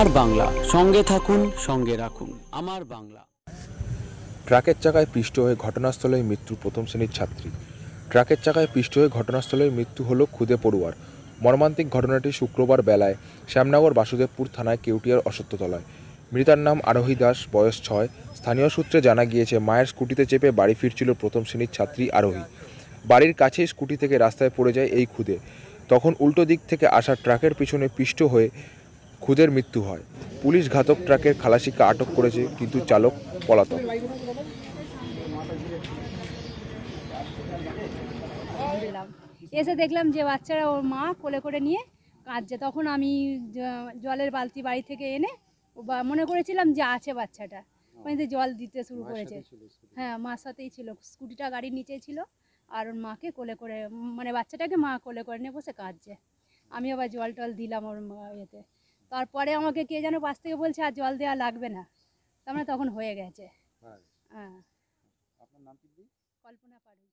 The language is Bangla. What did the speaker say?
আমার বাংলা, সঙ্গে থাকুন, সঙ্গে রাখুন। আমার বাংলা। ট্রাকের চাকায় পিষ্ট হয়ে ঘটনাস্থলেই মৃত্যু প্রথম শ্রেণীর ছাত্রী। ট্রাকের চাকায় পিষ্ট হয়ে ঘটনাস্থলেই মৃত্যু হলো খুদে পড়ুয়ার। মর্মান্তিক ঘটনাটি শুক্রবার বেলায় শ্যামনগর বাসুদেবপুর থানায় কেউটিয়ার অসত্যতলায়। মৃতার নাম আরোহী দাস, বয়স 6। স্থানীয় সূত্রে জানা গিয়েছে, মায়ের স্কুটিতে চেপে বাড়ি ফিরছিল প্রথম শ্রেণীর ছাত্রী আরোহী। বাড়ির কাছেই স্কুটি থেকে রাস্তায় পড়ে যায় এই খুদে। তখন উল্টো দিক থেকে আসা ট্রাকের পিছনে পিষ্ট হয়ে খুদের মৃত্যু হয়। পুলিশ ঘাতক ট্রাকের খালাসিকে আটক করেছে, কিন্তু চালক পলাতক। এসে দেখলাম যে বাচ্চারা ওর মা কোলে করে নিয়ে কাঁদছে। তখন আমি জলের বালতি বাড়ি থেকে এনে মনে করেছিলাম যে আছে বাচ্চাটা, মানে জল দিতে শুরু করেছে। হ্যাঁ, মার সাথেই ছিল, স্কুটিটা গাড়ির নিচেই ছিল, আর ওর মাকে কোলে করে, মানে বাচ্চাটাকে মা কোলে করে নিয়ে বসে কাঁদছে। আমি আবার জল টল দিলাম ওর ইয়েতে। তারপরে আমাকে কে যেন পাশ থেকে বলছে আর জল দেওয়া লাগবে না, তার মানে তখন হয়ে গেছে। হ্যাঁ। কল্পনা পাড়ুই।